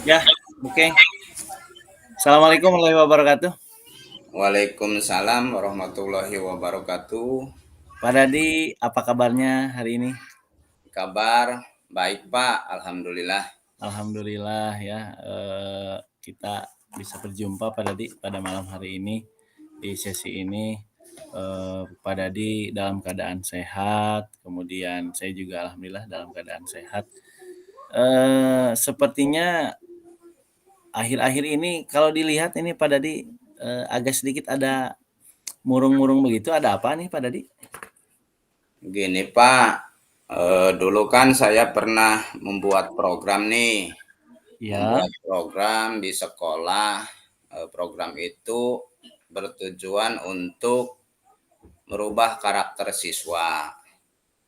Ya, oke. Assalamualaikum warahmatullahi wabarakatuh. Waalaikumsalam warahmatullahi wabarakatuh. Pak Dadi, apa kabarnya hari ini? Kabar baik, Pak. Alhamdulillah. Alhamdulillah ya, kita bisa berjumpa Pak Dadi pada malam hari ini di sesi ini. Pak Dadi dalam keadaan sehat, kemudian saya juga alhamdulillah dalam keadaan sehat. Sepertinya akhir-akhir ini kalau dilihat ini Pak Dadi agak sedikit ada murung-murung begitu. Ada apa nih Pak Dadi? Gini, Pak. Dulu kan saya pernah membuat program nih. Ya, Membuat program di sekolah. Program itu bertujuan untuk merubah karakter siswa.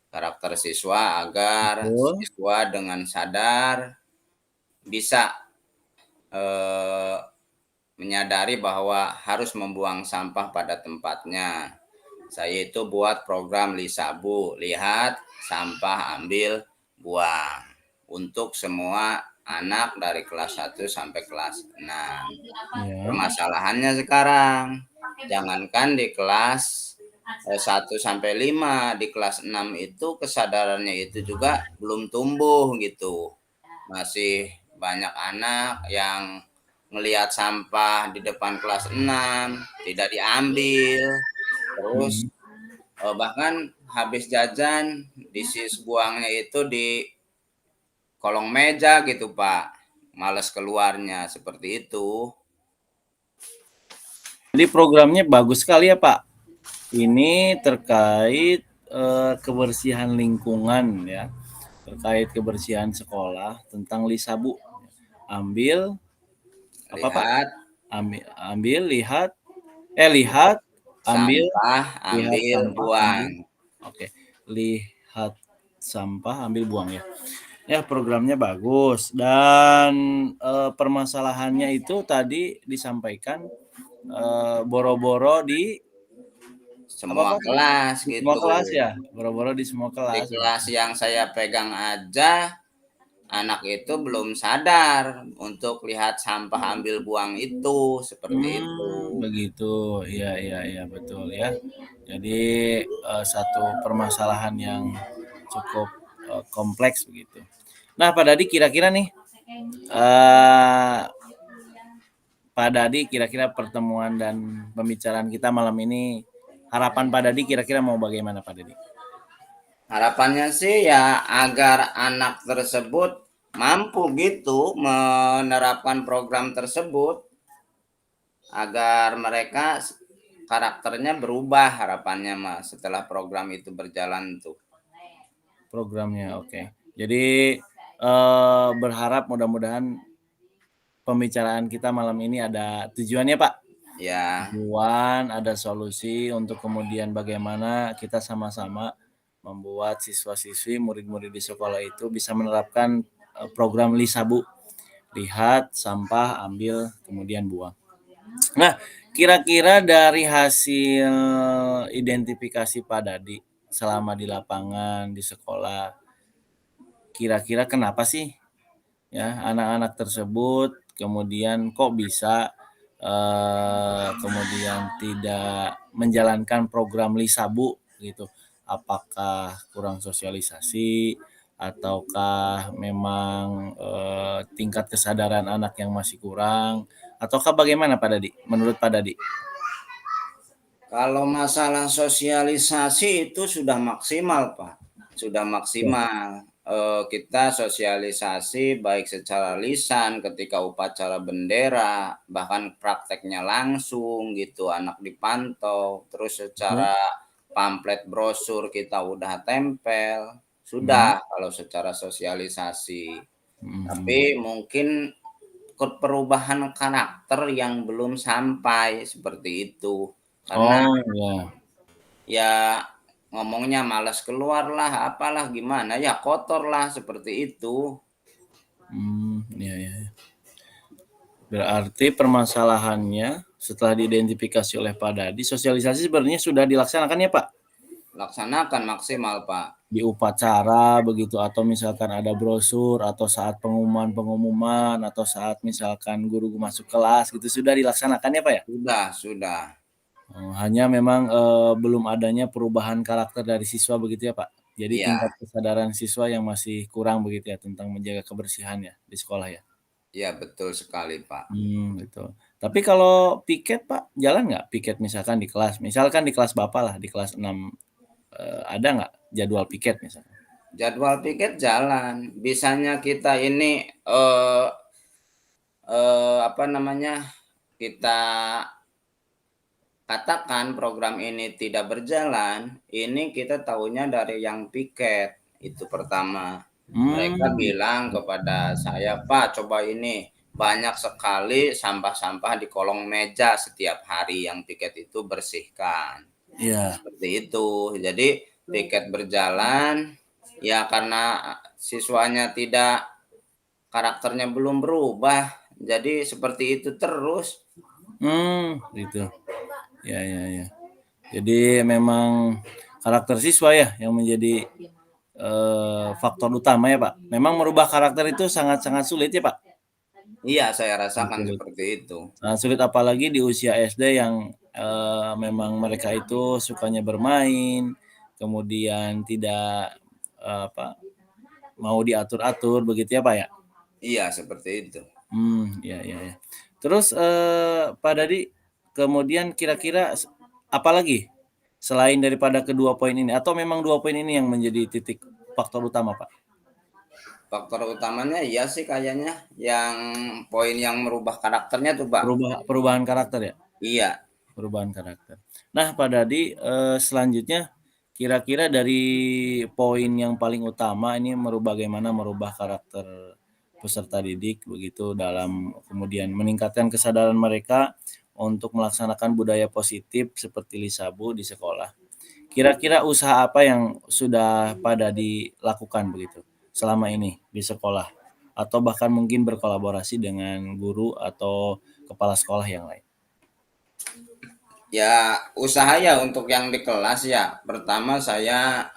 Karakter siswa agar betul. siswa dengan sadar bisa eh, menyadari bahwa harus membuang sampah pada tempatnya. Saya itu buat program Lisabu, lihat, sampah, ambil, buang. Untuk semua anak dari kelas 1 sampai kelas 6. Ya. Permasalahannya sekarang, jangankan di kelas 1 sampai 5, di kelas 6 itu kesadarannya itu juga belum tumbuh gitu. Masih banyak anak yang ngelihat sampah di depan kelas 6 tidak diambil, terus Mm. bahkan habis jajan disis buangnya itu di kolong meja gitu, Pak. Males keluarnya seperti itu. Jadi programnya bagus sekali ya Pak. Ini terkait kebersihan lingkungan ya, terkait kebersihan sekolah tentang Lisabu. Ambil apa Pak? Lihat Ambil, lihat, lihat, ambil, sampah, lihat ambil, sampah, buang. ambil. Oke, lihat sampah, ambil buang ya. Ya programnya bagus dan permasalahannya itu tadi disampaikan boro-boro di apa Semua Pak tadi? kelas Di semua gitu. kelas ya? Boro-boro di semua Di kelas kelas begitu. yang saya pegang aja, anak itu belum sadar untuk lihat sampah ambil buang itu, seperti itu. Begitu. Iya iya iya betul ya. Jadi satu permasalahan yang cukup kompleks begitu. Nah, Pak Dadi kira-kira nih eh Pak Dadi kira-kira pertemuan dan pembicaraan kita malam ini harapan Pak Dadi kira-kira mau bagaimana Pak Dadi? Harapannya sih ya agar anak tersebut mampu gitu menerapkan program tersebut, agar mereka karakternya berubah harapannya Mas setelah program itu berjalan tuh. Programnya oke. Jadi berharap mudah-mudahan pembicaraan kita malam ini ada tujuannya Pak. Ya, Tujuan, ada solusi untuk kemudian bagaimana kita sama-sama membuat siswa-siswi, murid-murid di sekolah itu bisa menerapkan program Lisabu. Lihat, sampah, ambil, kemudian buang. Nah, kira-kira dari hasil identifikasi Pak Dadi selama di lapangan, di sekolah, kira-kira kenapa sih ya anak-anak tersebut kemudian kok bisa kemudian tidak menjalankan program Lisabu gitu? Apakah kurang sosialisasi ataukah memang tingkat kesadaran anak yang masih kurang ataukah bagaimana Pak Dadi? Menurut Pak Dadi? kalau masalah sosialisasi itu sudah maksimal, Pak. Sudah Ya. maksimal. Kita sosialisasi baik secara lisan ketika upacara bendera, bahkan prakteknya langsung gitu, anak dipantau, terus Betul. secara pamflet brosur kita udah tempel, Hmm. sudah kalau secara sosialisasi. Hmm. Tapi mungkin perubahan karakter yang belum sampai seperti itu. Karena Oh ya. ya ngomongnya malas keluar lah, apalah gimana, ya kotor lah seperti itu. Ya, ya, ya. Berarti permasalahannya setelah diidentifikasi oleh Pak Dadi, sosialisasi sebenarnya sudah dilaksanakan ya Pak? Laksanakan maksimal, Pak. di upacara begitu atau misalkan ada brosur atau saat pengumuman atau saat misalkan guru masuk kelas gitu sudah dilaksanakan ya, Pak, ya? Sudah. Hanya memang, belum adanya perubahan karakter dari siswa begitu ya, Pak? Jadi Iya, tingkat kesadaran siswa yang masih kurang begitu ya tentang menjaga kebersihan ya di sekolah ya? iya betul sekali, Pak. Gitu. Tapi kalau piket, Pak, jalan nggak piket misalkan di kelas? Misalkan di kelas Bapak lah, di kelas 6, ada nggak jadwal piket misalkan? Jadwal piket jalan, bisanya kita ini, eee apa namanya, kita katakan program ini tidak berjalan, ini kita tahunya dari yang piket, itu pertama. Mereka bilang Gitu. kepada saya, "Pak, coba ini, banyak sekali sampah-sampah di kolong meja setiap hari yang piket itu bersihkan." Iya. Seperti itu. Jadi piket berjalan, ya karena siswanya tidak karakternya belum berubah, jadi seperti itu terus. Gitu. Ya ya ya. Jadi memang karakter siswa ya yang menjadi, faktor utama ya, Pak? Memang merubah karakter itu sangat-sangat sulit ya, Pak? Iya, saya Sangat rasakan sulit. seperti itu. Sangat sulit apalagi di usia SD yang, memang mereka itu sukanya bermain, kemudian tidak, apa, mau diatur-atur begitu ya, Pak, ya? Iya, seperti itu. Ya ya ya. Terus, Pak Dadi, kemudian kira-kira apalagi selain daripada kedua poin ini atau memang 2 poin ini yang menjadi titik faktor utama, Pak? Faktor utamanya iya sih kayaknya yang poin yang merubah karakternya tuh, Pak. Perubahan karakter ya? Iya. Perubahan karakter. Nah, Pak Dadi, selanjutnya kira-kira dari poin yang paling utama ini bagaimana merubah karakter peserta didik begitu dalam kemudian meningkatkan kesadaran mereka untuk melaksanakan budaya positif seperti Lisabu di sekolah. Kira-kira usaha apa yang sudah Pak Dadi lakukan begitu selama ini di sekolah? Atau bahkan mungkin berkolaborasi dengan guru atau kepala sekolah yang lain? Ya, usaha ya untuk yang di kelas ya. Pertama saya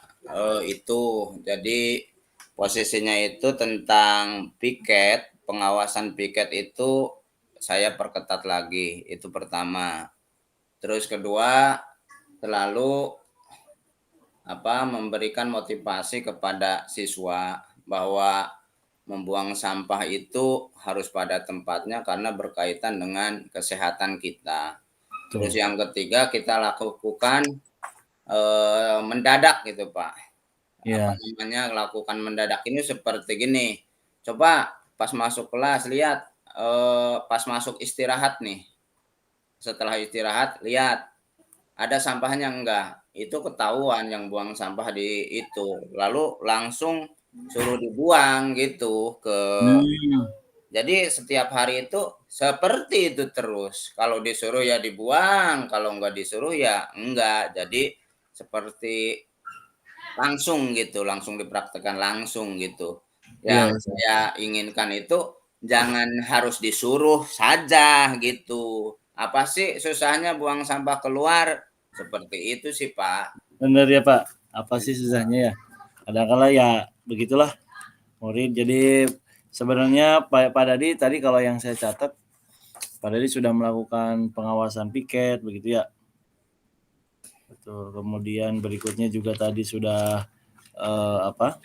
itu jadi posisinya itu tentang piket, pengawasan piket itu saya perketat lagi. Itu pertama. Terus kedua, selalu memberikan motivasi kepada siswa bahwa membuang sampah itu harus pada tempatnya karena berkaitan dengan kesehatan kita. Terus Betul. yang ketiga kita lakukan, mendadak gitu, Pak. Iya. Lakukan mendadak ini seperti gini, coba pas masuk kelas lihat, pas masuk istirahat nih, setelah istirahat lihat ada sampahnya enggak, itu ketahuan yang buang sampah di itu, lalu langsung suruh dibuang gitu Mmm. jadi setiap hari itu seperti itu terus, kalau disuruh ya dibuang, kalau enggak disuruh ya enggak. Jadi seperti langsung gitu, langsung dipraktekkan langsung gitu. Iya Yang iya. saya inginkan itu jangan harus disuruh saja gitu. Apa sih susahnya buang sampah keluar? Seperti itu sih, Pak. Bener ya, Pak. Apa sih susahnya ya? Kadang kala ya begitulah murid. Jadi sebenarnya Pak Dadi tadi kalau yang saya catat, Pak Dadi sudah melakukan pengawasan piket begitu ya? Betul. Kemudian berikutnya juga tadi sudah, apa,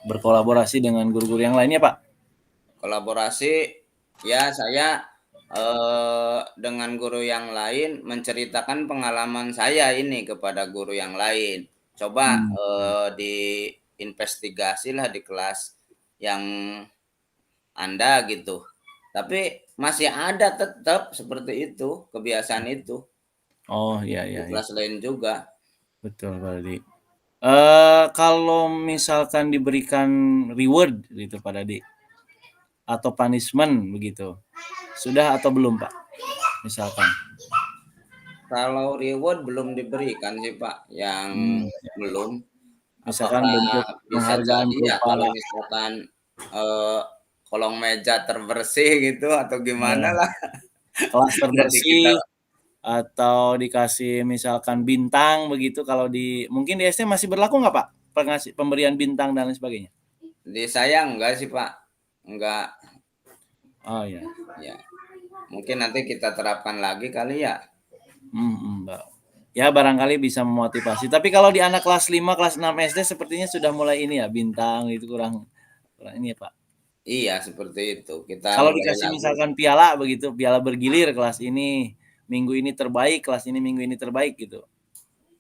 berkolaborasi dengan guru-guru yang lainnya, Pak? Kolaborasi, ya saya, dengan guru yang lain menceritakan pengalaman saya ini kepada guru yang lain. Coba, Mmm. diinvestigasilah di kelas yang Anda gitu. Tapi masih ada tetap seperti itu, kebiasaan itu, Oh, iya di iya iya. kelas lain juga. Betul, Pak Dadi. Kalau misalkan diberikan reward gitu, Pak Dadi, atau punishment begitu, sudah atau belum, Pak? Misalkan. Kalau reward belum diberikan sih, Pak, yang Mmm. belum. Misalkan Apakah bentuk bisa penghargaan jadi ya berupa kalau misalkan, eee, kolong meja terbersih gitu atau gimana eee, lah. kelas Jadi kita terbersih atau dikasih misalkan bintang begitu kalau di mungkin di SD masih berlaku nggak, Pak, pemberian bintang dan lain sebagainya? Di saya enggak sih Pak, enggak. Oh ya. Ya, mungkin nanti kita terapkan lagi kali ya. Mbak. Ya barangkali bisa memotivasi. Tapi kalau di anak kelas 5, kelas 6 SD sepertinya sudah mulai ini ya, bintang itu kurang ini ya Pak. Iya seperti itu. Kita Kalau mulai dikasih lagi. misalkan piala begitu, piala bergilir kelas ini, minggu ini terbaik, kelas ini minggu ini terbaik gitu.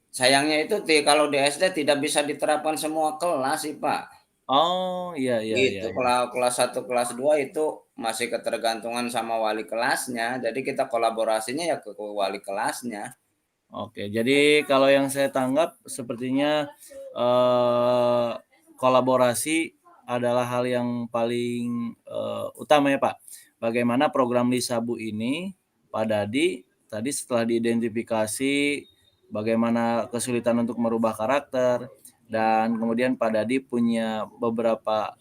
Sayangnya itu kalau di SD tidak bisa diterapkan semua kelas sih Pak. Oh, iya iya iya Gitu, iya. kalau kelas 1, kelas 2 itu masih ketergantungan sama wali kelasnya. Jadi kita kolaborasinya ya ke wali kelasnya. Oke, jadi kalau yang saya tanggap sepertinya kolaborasi adalah hal yang paling utama ya Pak. Bagaimana program Lisabu ini, Pak Dadi tadi setelah diidentifikasi bagaimana kesulitan untuk merubah karakter dan kemudian Pak Dadi punya beberapa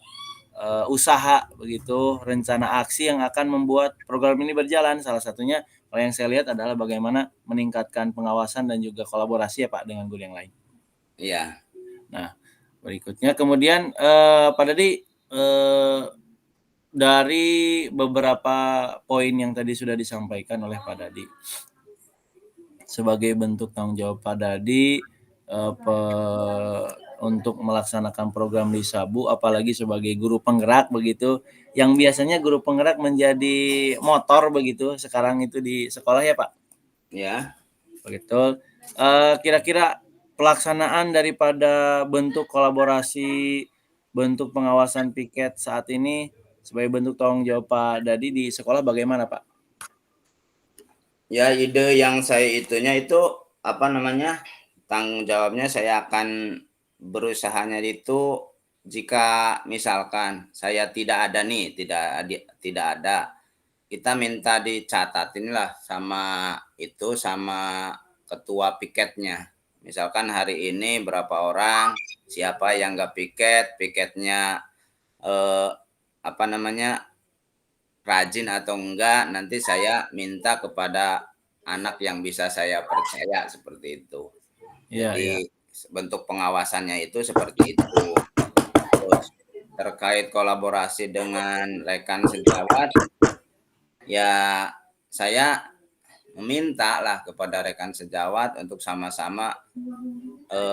usaha begitu, rencana aksi yang akan membuat program ini berjalan. Salah satunya kalau yang saya lihat adalah bagaimana meningkatkan pengawasan dan juga kolaborasi ya Pak dengan guru yang lain. Iya. Nah, berikutnya kemudian Pak Dadi dari beberapa poin yang tadi sudah disampaikan oleh Pak Dadi, sebagai bentuk tanggung jawab Pak Dadi untuk melaksanakan program Lisabu, apalagi sebagai guru penggerak begitu, yang biasanya guru penggerak menjadi motor begitu sekarang itu di sekolah ya Pak. Ya. Begitu. Kira-kira pelaksanaan daripada bentuk kolaborasi, bentuk pengawasan piket saat ini sebagai bentuk tanggung jawab Pak Dadi di sekolah bagaimana Pak? Ya ide yang saya itunya itu apa namanya? Tanggung jawabnya saya akan berusahanya itu jika misalkan saya tidak ada nih, tidak ada, kita minta dicatatin lah sama ketua piketnya. Misalkan hari ini berapa orang, siapa yang nggak piketnya apa namanya rajin atau enggak, nanti saya minta kepada anak yang bisa saya percaya seperti itu. Iya, iya. Jadi bentuk pengawasannya itu seperti itu. Terus terkait kolaborasi dengan rekan sejawat, ya saya meminta lah kepada rekan sejawat untuk sama-sama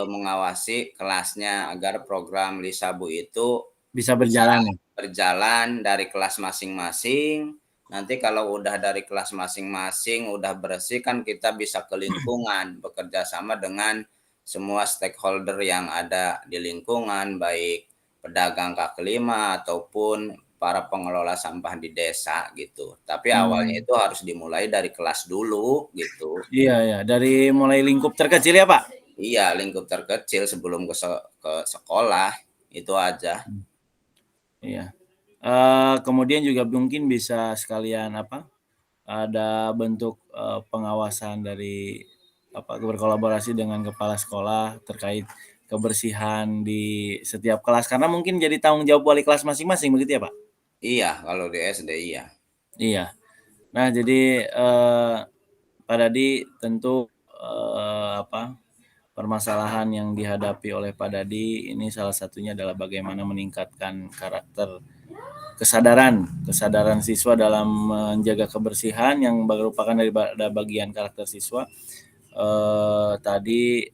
mengawasi kelasnya agar program Lisabu itu Bisa bisa berjalan ya? berjalan dari kelas masing-masing. Nanti kalau udah dari kelas masing-masing, udah bersih kan kita bisa ke lingkungan, bekerja sama dengan semua stakeholder yang ada di lingkungan, baik pedagang kaki lima ataupun para pengelola sampah di desa gitu. Tapi awalnya itu harus dimulai dari kelas dulu gitu. Iya ya, dari mulai lingkup terkecil ya Pak? Iya, lingkup terkecil sebelum ke sekolah, itu aja. Iya. Kemudian juga mungkin bisa sekalian apa, ada bentuk pengawasan dari apa, berkolaborasi dengan kepala sekolah terkait kebersihan di setiap kelas, karena mungkin jadi tanggung jawab wali kelas masing-masing begitu ya Pak? Iya, kalau di SD iya. Iya. Nah jadi Pak Dadi tentu apa, permasalahan yang dihadapi oleh Pak Dadi ini salah satunya adalah bagaimana meningkatkan karakter kesadaran siswa dalam menjaga kebersihan yang merupakan daripada bagian karakter siswa. Tadi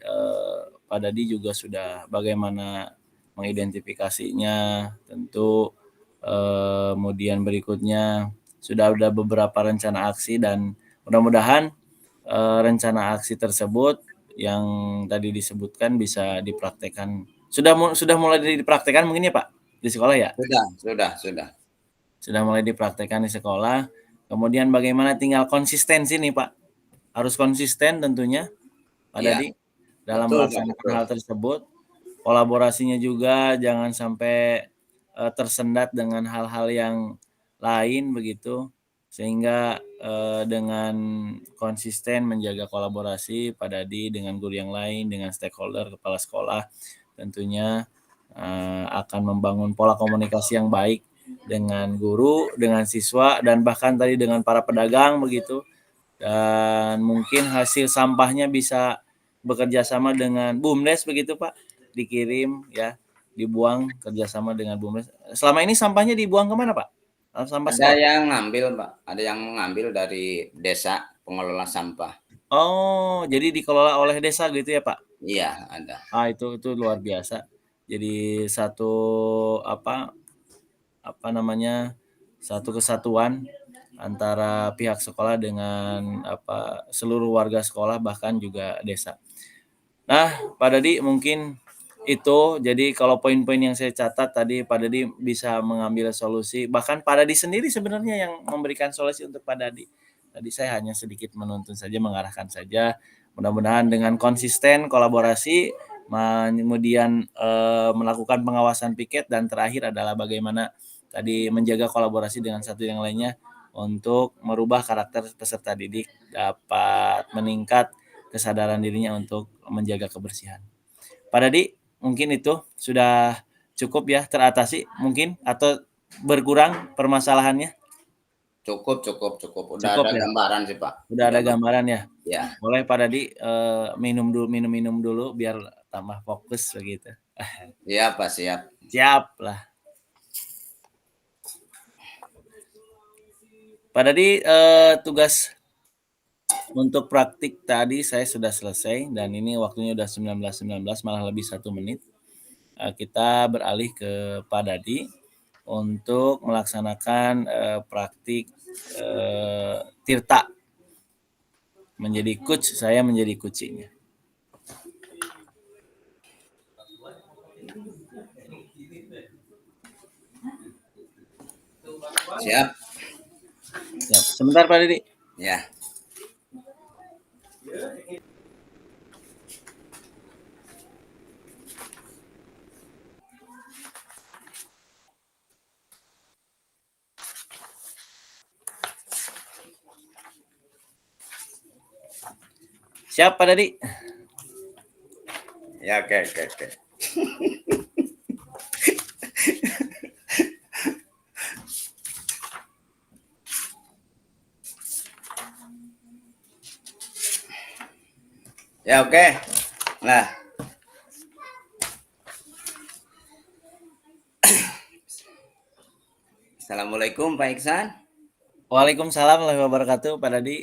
Pak Dadi juga sudah bagaimana mengidentifikasinya, tentu kemudian berikutnya sudah ada beberapa rencana aksi dan mudah-mudahan rencana aksi tersebut yang tadi disebutkan bisa dipraktekkan. Sudah mulai dipraktekkan mungkin ya Pak di sekolah ya? Sudah. Sudah mulai dipraktekkan di sekolah. Kemudian bagaimana tinggal konsistensi nih Pak. Harus konsisten tentunya Pak Iya, Dadi dalam betul Pak, melaksanakan betul. hal tersebut. Kolaborasinya juga jangan sampai tersendat dengan hal-hal yang lain begitu. Sehingga dengan konsisten menjaga kolaborasi Pak Dadi dengan guru yang lain, dengan stakeholder, kepala sekolah, tentunya akan membangun pola komunikasi yang baik dengan guru, dengan siswa, dan bahkan tadi dengan para pedagang begitu. Dan mungkin hasil sampahnya bisa bekerja sama dengan BUMDes begitu Pak? dikirim ya, dibuang kerjasama dengan BUMDes. Selama ini sampahnya dibuang kemana Pak? Sampah Ada sekolah? yang ngambil, Pak, ada yang mengambil dari desa pengelola sampah. Oh, jadi dikelola oleh desa gitu ya Pak? Iya, ada. Itu luar biasa. Jadi satu apa apa namanya satu kesatuan antara pihak sekolah dengan seluruh warga sekolah bahkan juga desa. Nah, Pak Dadi mungkin itu jadi kalau poin-poin yang saya catat tadi Pak Dadi bisa mengambil solusi bahkan Pak Dadi sendiri sebenarnya yang memberikan solusi untuk Pak Dadi. Tadi saya hanya sedikit menuntun saja, mengarahkan saja. Mudah-mudahan dengan konsisten kolaborasi kemudian melakukan pengawasan piket dan terakhir adalah bagaimana tadi menjaga kolaborasi dengan satu yang lainnya untuk merubah karakter peserta didik dapat meningkat kesadaran dirinya untuk menjaga kebersihan. Pak Dadi, mungkin itu sudah cukup ya teratasi mungkin atau berkurang permasalahannya? Cukup cukup cukup, udah Cukup ada ya? gambaran sih, Pak. Udah ada gambaran ya? Ya. Boleh Pak Dadi minum dulu biar tambah fokus begitu. Iya, Pak, siap. Siap lah. Pak Dadi tugas untuk praktik tadi saya sudah selesai dan ini waktunya udah 19.19 malah lebih 1 menit. Kita beralih ke Pak Dadi untuk melaksanakan praktik Tirta. Menjadi coach, saya menjadi coaching-nya. Siap. Siap. Sebentar Pak Dadi. Ya. Siap Pak Dadi. Ya, oke. Ya, oke. Nah, Assalamualaikum Pak Iksan. Waalaikumsalam warahmatullahi wabarakatuh Pak Dadi.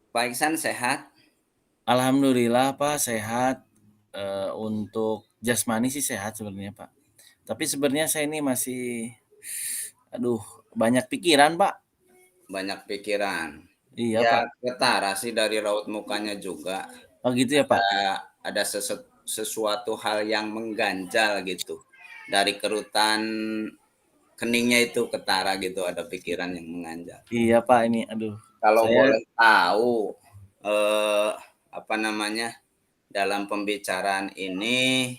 Pak Iksan sehat? Alhamdulillah Pak sehat. Untuk jasmani sih sehat sebenarnya Pak. Tapi sebenarnya saya ini masih banyak pikiran Pak. Banyak pikiran. Iya Ya, Pak. ketara sih dari raut mukanya juga. Oh gitu ya Pak. Ada sesuatu hal yang mengganjal gitu. Dari kerutan keningnya itu ketara gitu, ada pikiran yang mengganjal. Iya Pak ini Kalau saya boleh tahu apa namanya, dalam pembicaraan ini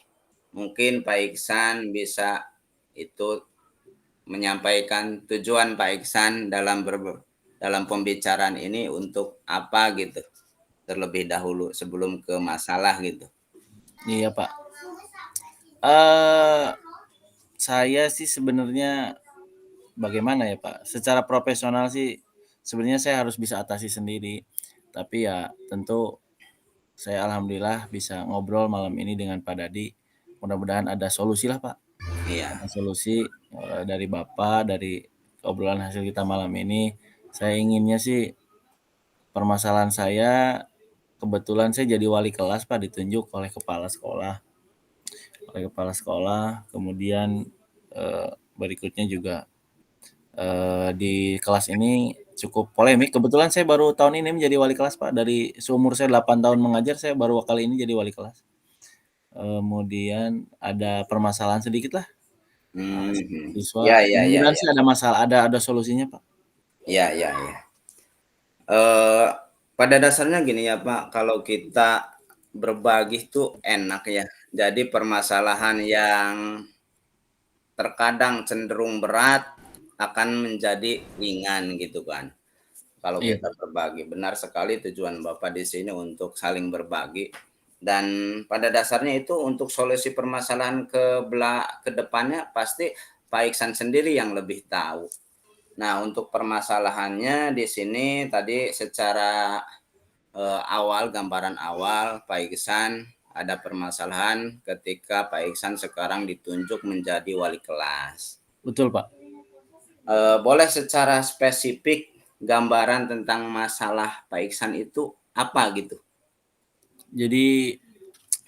mungkin Pak Iksan bisa itu menyampaikan tujuan Pak Iksan dalam pembicaraan ini untuk apa gitu, terlebih dahulu sebelum ke masalah gitu. iya Pak. Saya sih sebenarnya bagaimana ya Pak, secara profesional sih sebenarnya saya harus bisa atasi sendiri. Tapi ya tentu saya alhamdulillah bisa ngobrol malam ini dengan Pak Dadi. Mudah-mudahan ada solusi lah Pak. Ada Iya. solusi dari Bapak, dari obrolan hasil kita malam ini. Saya inginnya sih permasalahan saya kebetulan saya jadi wali kelas Pak, ditunjuk oleh kepala sekolah. Kemudian berikutnya juga di kelas ini cukup polemik. Kebetulan saya baru tahun ini menjadi wali kelas Pak. Dari seumur saya 8 tahun mengajar, saya baru kali ini jadi wali kelas. Kemudian ada permasalahan sedikit lah siswa. Ya. Mudah-mudahan sih ada masalah, ada solusinya Pak. Ya. Pada dasarnya gini ya Pak, kalau kita berbagi tuh enak ya. Jadi permasalahan yang terkadang cenderung berat akan menjadi ringan gitu kan. Kalau Iya, kita berbagi, benar sekali tujuan Bapak di sini untuk saling berbagi, dan pada dasarnya itu untuk solusi permasalahan ke depannya pasti Pak Iksan sendiri yang lebih tahu. Nah, untuk permasalahannya di sini tadi secara gambaran awal Pak Iksan ada permasalahan ketika Pak Iksan sekarang ditunjuk menjadi wali kelas. Betul, Pak. Boleh secara spesifik gambaran tentang masalah Pak Iksan itu apa gitu? Jadi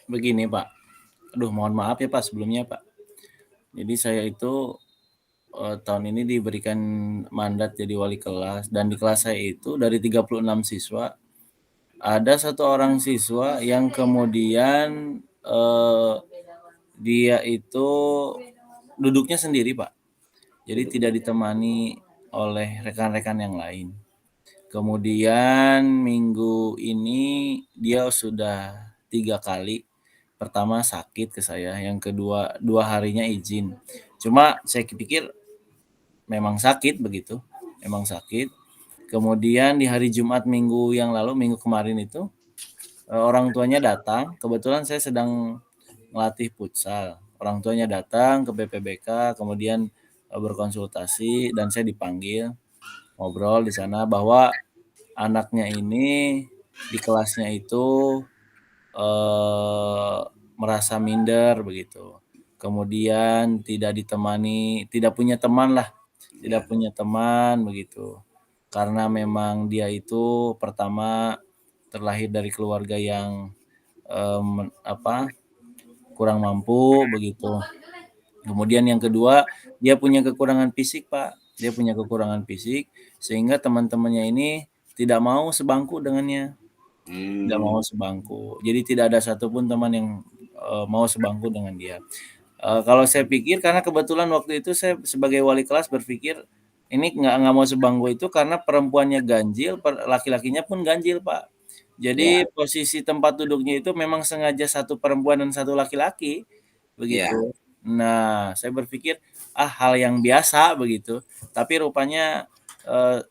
begini, Pak. Aduh, mohon maaf ya, Pak, sebelumnya, Pak. Jadi saya itu tahun ini diberikan mandat jadi wali kelas, dan di kelas saya itu dari 36 siswa ada 1 orang siswa yang kemudian dia itu duduknya sendiri, Pak. Jadi tidak ditemani oleh rekan-rekan yang lain. Kemudian minggu ini dia sudah 3 kali. Pertama sakit ke saya, yang kedua 2 harinya izin. Cuma saya pikir memang sakit begitu, memang sakit. Kemudian di hari Jumat minggu yang lalu, minggu kemarin itu, orang tuanya datang, kebetulan saya sedang ngelatih futsal. Orang tuanya datang ke BPBK, kemudian berkonsultasi dan saya dipanggil ngobrol di sana bahwa anaknya ini di kelasnya itu merasa minder begitu. Kemudian tidak ditemani, tidak punya teman lah, tidak punya teman begitu. Karena memang dia itu pertama terlahir dari keluarga yang kurang mampu begitu. Kemudian yang kedua, dia punya kekurangan fisik, Pak. Dia punya kekurangan fisik sehingga teman-temannya ini tidak mau sebangku dengannya. Tidak mau sebangku. Jadi tidak ada satupun teman yang mau sebangku dengan dia. Kalau saya pikir karena kebetulan waktu itu saya sebagai wali kelas berpikir ini nggak mau sebangku itu karena perempuannya ganjil, laki-lakinya pun ganjil, Pak. Ya, Jadi posisi tempat duduknya itu memang sengaja 1 perempuan dan 1 laki-laki, ya, begitu. Nah, saya berpikir, hal yang biasa begitu, tapi rupanya,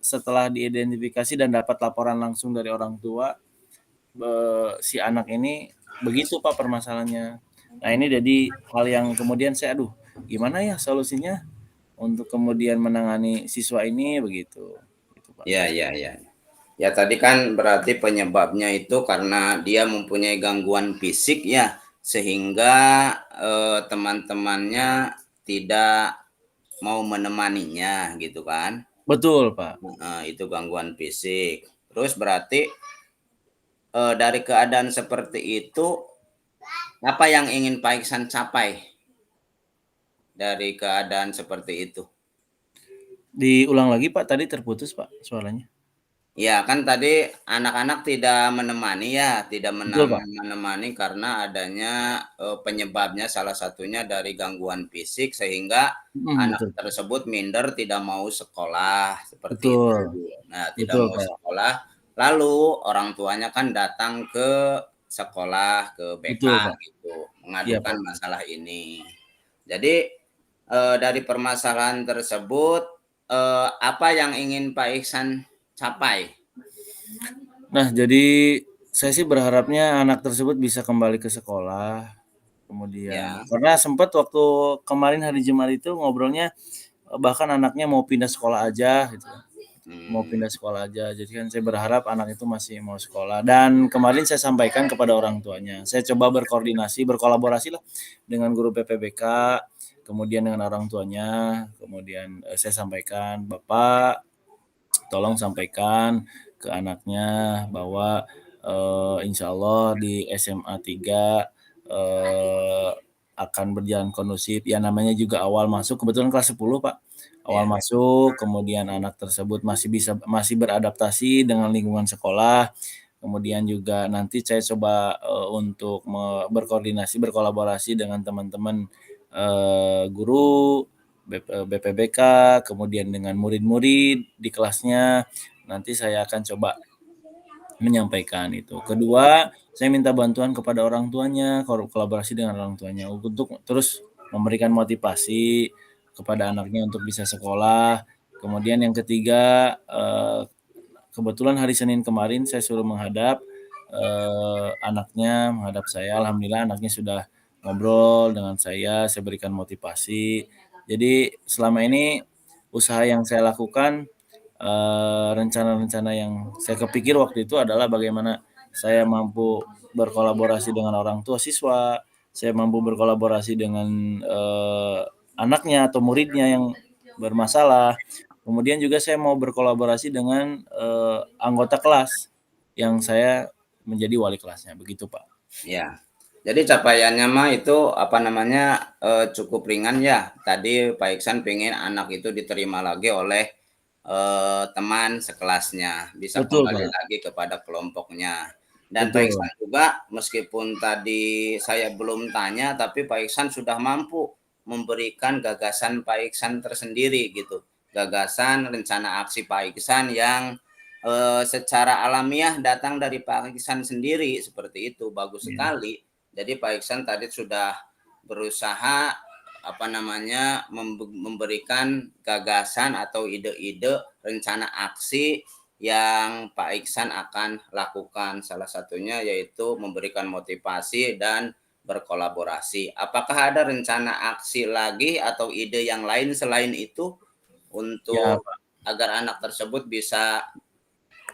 setelah diidentifikasi dan dapat laporan langsung dari orang tua, si anak ini begitu, Pak, permasalahannya. Nah, ini jadi hal yang kemudian saya, "Aduh, gimana ya solusinya untuk kemudian menangani siswa ini?" Begitu, gitu, Pak. ya, ya, ya. Ya tadi kan berarti penyebabnya itu karena dia mempunyai gangguan fisik ya, sehingga teman-temannya tidak mau menemaninya gitu kan. Betul, Pak. Itu gangguan fisik. Terus berarti dari keadaan seperti itu, apa yang ingin Pak Iksan capai dari keadaan seperti itu? Diulang lagi, Pak, tadi terputus, Pak, suaranya. Ya, kan tadi anak-anak tidak menemani ya, tidak Betul, Pak. menemani karena adanya, penyebabnya salah satunya dari gangguan fisik sehingga Mhm, anak betul. tersebut minder tidak mau sekolah, seperti itu. Betul, Nah, tidak betul, mau Pak. sekolah, lalu orang tuanya kan datang ke sekolah, ke BK Betul, Pak. gitu, Iya, Pak. mengadukan masalah ini. Jadi, dari permasalahan tersebut, apa yang ingin Pak Iksan capai? Nah, jadi saya sih berharapnya anak tersebut bisa kembali ke sekolah, kemudian Ya, karena sempat waktu kemarin hari Jumat itu ngobrolnya, bahkan anaknya mau pindah sekolah aja gitu, mau mmm, pindah sekolah aja. Jadi kan saya berharap anak itu masih mau sekolah dan kemarin saya sampaikan kepada orang tuanya. Saya coba berkoordinasi, berkolaborasi lah dengan guru PPBK, kemudian dengan orang tuanya, kemudian, saya sampaikan, "Bapak, tolong sampaikan ke anaknya bahwa, insyaallah di SMA 3, akan berjalan kondusif." Ya namanya juga awal masuk, kebetulan kelas 10, Pak. Awal ya, masuk, kemudian anak tersebut masih beradaptasi dengan lingkungan sekolah, kemudian juga nanti saya coba, untuk berkoordinasi, berkolaborasi dengan teman-teman, guru, BPBK, kemudian dengan murid-murid di kelasnya, nanti saya akan coba menyampaikan itu. Kedua, saya minta bantuan kepada orang tuanya, kolaborasi dengan orang tuanya untuk terus memberikan motivasi kepada anaknya untuk bisa sekolah. Kemudian yang ketiga, kebetulan hari Senin kemarin saya suruh menghadap, anaknya menghadap saya, alhamdulillah anaknya sudah ngobrol dengan saya berikan motivasi. Jadi selama ini usaha yang saya lakukan, rencana-rencana yang saya kepikir waktu itu adalah bagaimana saya mampu berkolaborasi dengan orang tua siswa, saya mampu berkolaborasi dengan anaknya atau muridnya yang bermasalah. Kemudian juga saya mau berkolaborasi dengan anggota kelas yang saya menjadi wali kelasnya, begitu Pak. Ya. Jadi capaiannya mah itu apa namanya cukup ringan ya. Tadi Pak Iksan pengen anak itu diterima lagi oleh teman sekelasnya, bisa Betul kembali Pak, lagi kepada kelompoknya. Dan Pak betul. Iksan juga meskipun tadi saya belum tanya, tapi Pak Iksan sudah mampu memberikan gagasan Pak Iksan tersendiri gitu. Gagasan rencana aksi Pak Iksan yang secara alamiah datang dari Pak Iksan sendiri seperti itu, bagus Ya. sekali. Jadi Pak Iksan tadi sudah berusaha apa namanya memberikan gagasan atau ide-ide rencana aksi yang Pak Iksan akan lakukan. Salah satunya yaitu memberikan motivasi dan berkolaborasi. Apakah ada rencana aksi lagi atau ide yang lain selain itu Ya, untuk Pak. agar anak tersebut bisa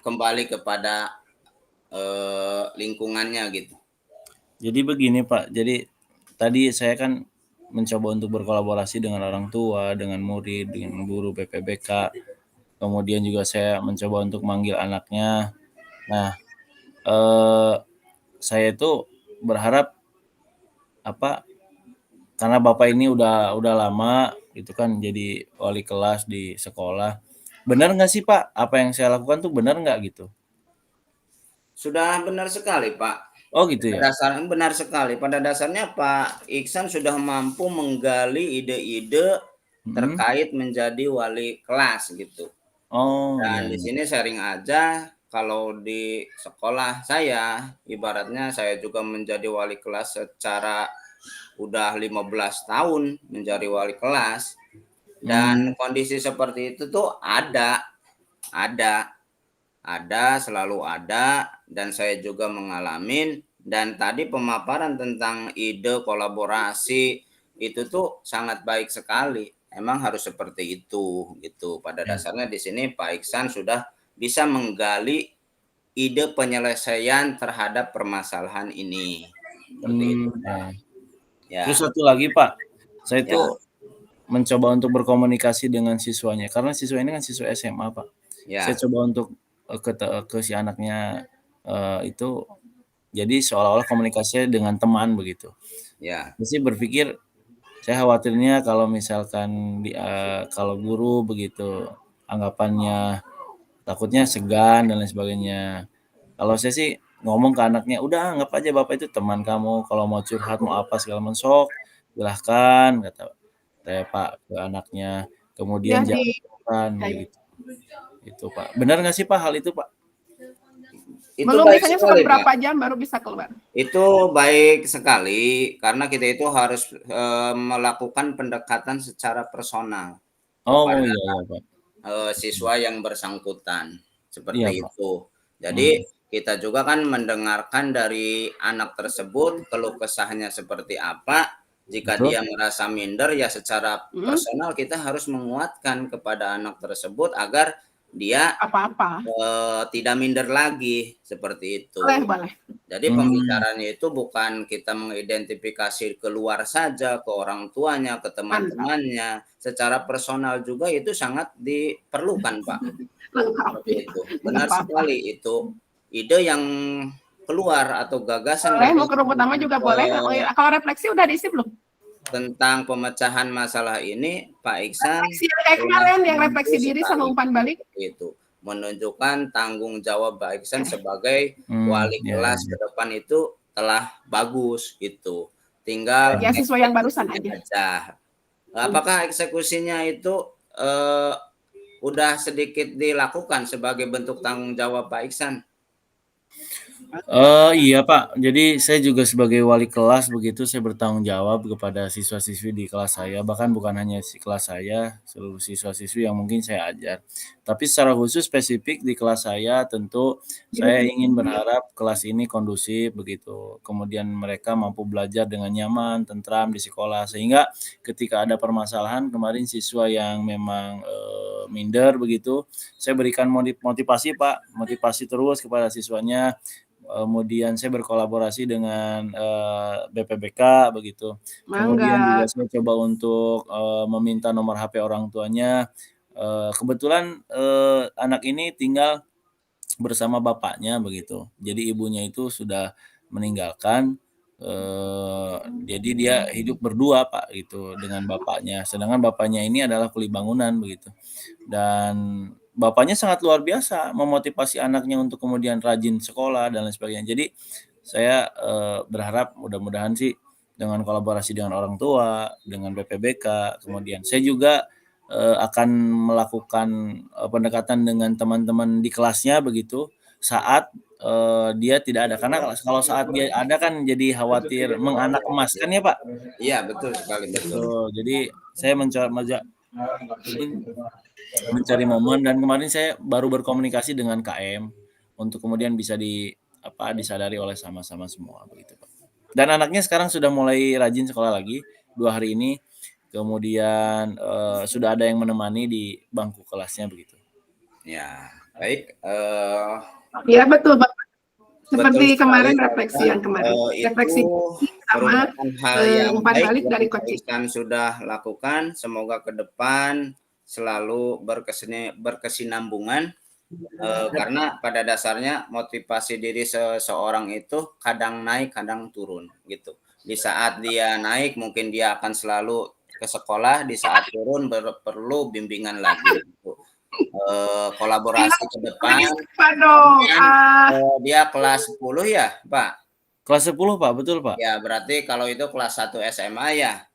kembali kepada lingkungannya gitu? Jadi begini Pak, jadi tadi saya kan mencoba untuk berkolaborasi dengan orang tua, dengan murid, dengan guru BPBK. Kemudian juga saya mencoba untuk manggil anaknya. Nah, saya itu berharap apa? Karena Bapak ini udah lama gitu kan jadi wali kelas di sekolah. Benar nggak sih Pak? Apa yang saya lakukan tuh benar nggak gitu? Sudah benar sekali, Pak. Oh gitu Pada ya? dasarnya benar sekali. Pada dasarnya Pak Iksan sudah mampu menggali ide-ide Mm-mm. terkait menjadi wali kelas gitu. Oh iya Dan di iya. sini sharing aja kalau di sekolah saya ibaratnya saya juga menjadi wali kelas secara udah 15 tahun menjadi wali kelas Hmm, dan kondisi seperti itu tuh ada selalu ada, dan saya juga mengalami. Dan tadi pemaparan tentang ide kolaborasi itu tuh sangat baik sekali. Emang harus seperti itu gitu. Pada ya. dasarnya di sini Pak Iksan sudah bisa menggali ide penyelesaian terhadap permasalahan ini. Seperti itu, Ya. Pak. Terus Ya, satu lagi Pak, saya ya, itu mencoba untuk berkomunikasi dengan siswanya karena siswa ini kan siswa SMA Pak. Saya ya, coba untuk ke si anaknya itu jadi seolah-olah komunikasinya dengan teman begitu. ya, Saya sih berpikir saya khawatirnya kalau misalkan kalau guru begitu anggapannya takutnya segan dan lain sebagainya. Kalau saya sih ngomong ke anaknya, "Udah anggap aja Bapak itu teman kamu, kalau mau curhat mau apa segala macam sok silahkan," kata saya Pak ke anaknya. Kemudian Ya jangan di sungkan begitu. Itu Pak. Benar nggak sih Pak hal itu Pak? itu belum baik biasanya suka sekali, Pak. berapa jam baru bisa keluar. Itu baik sekali karena kita itu harus melakukan pendekatan secara personal Oh kepada iya iya Pak. siswa yang bersangkutan Iya seperti Pak. itu. Mhm. Jadi kita juga kan mendengarkan dari anak tersebut keluh kesahnya seperti apa. Jika Betul? dia merasa minder ya secara Hmm, personal kita harus menguatkan kepada anak tersebut agar dia apa-apa. tidak minder lagi seperti Boleh, itu. boleh. Jadi Mmm, pembicaranya itu bukan kita mengidentifikasi keluar saja, ke orang tuanya, ke Mantap. teman-temannya, secara personal juga itu sangat diperlukan, Pak. Seperti Lengkapi. itu. Nggak Benar apa-apa. sekali itu ide yang keluar atau gagasan Boleh, mau dari ke rumput taman juga boleh. Oh, iya. Kalau refleksi udah diisi belum? tentang pemecahan masalah ini, Pak Iksan Refleksi yang kayak telah kemarin, yang mampu refleksi diri sama sekali umpan balik. itu menunjukkan tanggung jawab Pak Iksan sebagai wali ya ya kelas ke ya. depan itu telah bagus gitu. Tinggal Ya, siswa yang barusan eksekusinya aja. aja. Hmm. Apakah eksekusinya itu eh, udah sedikit dilakukan sebagai bentuk tanggung jawab Pak Iksan? Iya Pak, jadi saya juga sebagai wali kelas begitu, saya bertanggung jawab kepada siswa-siswi di kelas saya, bahkan bukan hanya kelas saya, seluruh siswa-siswi yang mungkin saya ajar. Tapi secara khusus spesifik di kelas saya tentu saya ingin berharap kelas ini kondusif begitu, kemudian mereka mampu belajar dengan nyaman, tentram di sekolah, sehingga ketika ada permasalahan kemarin siswa yang memang, minder begitu, saya berikan motivasi Pak, motivasi terus kepada siswanya. kemudian saya berkolaborasi dengan BPBK begitu. Kemudian juga Mangga. saya coba untuk meminta nomor HP orang tuanya. Kebetulan anak ini tinggal bersama bapaknya begitu. Jadi ibunya itu sudah meninggalkan, jadi dia hidup berdua Pak gitu dengan bapaknya. Sedangkan bapaknya ini adalah kuli bangunan begitu. Dan bapaknya sangat luar biasa memotivasi anaknya untuk kemudian rajin sekolah dan lain sebagainya. Jadi saya berharap mudah-mudahan sih dengan kolaborasi dengan orang tua, dengan BPBK, kemudian saya juga akan melakukan pendekatan dengan teman-teman di kelasnya begitu saat dia tidak ada. Karena kalau saat dia ada kan jadi khawatir menganak emaskan ya Pak. Iya, betul sekali, betul. Betul. Jadi saya mencari momen dan kemarin saya baru berkomunikasi dengan KM untuk kemudian bisa disadari oleh sama-sama semua begitu Pak. Dan anaknya sekarang sudah mulai rajin sekolah lagi 2 hari ini. Kemudian sudah ada yang menemani di bangku kelasnya begitu. Ya, baik. Ya betul Bapak. Seperti Betul kemarin sekali, refleksi yang kemarin. Refleksi itu sama merupakan hal yang umpan baik balik dari yang coaching. Pak Iksan sudah lakukan. Semoga ke depan selalu berkesinambungan karena pada dasarnya motivasi diri seseorang itu kadang naik, kadang turun gitu. Di saat dia naik mungkin dia akan selalu ke sekolah, di saat turun perlu bimbingan lagi gitu. Kolaborasi ke depan. Pak dong. Dia kelas 10 ya, Pak? Kelas 10 Pak, betul Pak. Ya, berarti kalau itu kelas 1 SMA ya?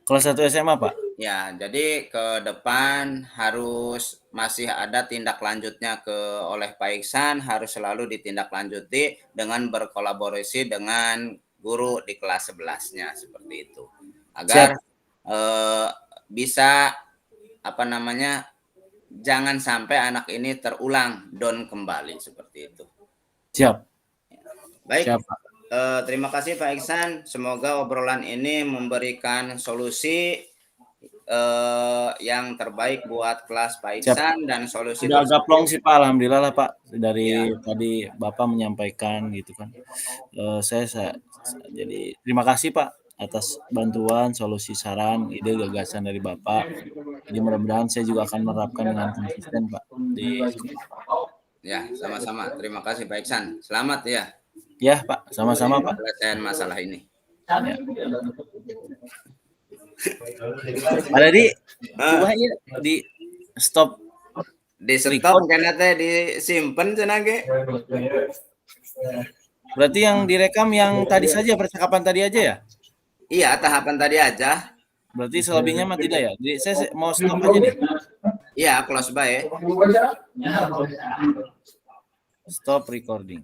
Kelas 1 SMA Pak. Ya, jadi ke depan harus masih ada tindak lanjutnya oleh Pak Iksan, harus selalu ditindaklanjuti dengan berkolaborasi dengan guru di kelas 11-nya seperti itu. Agar bisa jangan sampai anak ini terulang down kembali seperti itu. Siap. Baik. Siap, Pak. Terima kasih Pak Iksan. Semoga obrolan ini memberikan solusi yang terbaik buat kelas Pak Iksan. Siap. Dan solusi sudah agak plong sih Pak, alhamdulillah lah Pak dari tadi Bapak menyampaikan gitu kan. Saya jadi terima kasih Pak atas bantuan, solusi, saran, ide, gagasan dari Bapak. Jadi mudah-mudahan saya juga akan menerapkan dengan konsisten Pak di Ya, sama-sama. Terima kasih Pak Iksan. Selamat ya. Ya Pak, sama-sama Pak. Selesaikan masalah ini. Ya. Ada coba ya di stop. Di stop karena teh disimpan cenage. Berarti yang direkam yang tadi saja, percakapan tadi aja ya? Iya, tahapan tadi aja. Berarti selebihnya mah tidak ya? Jadi saya mau stop aja nih. Iya, close by. Stop recording.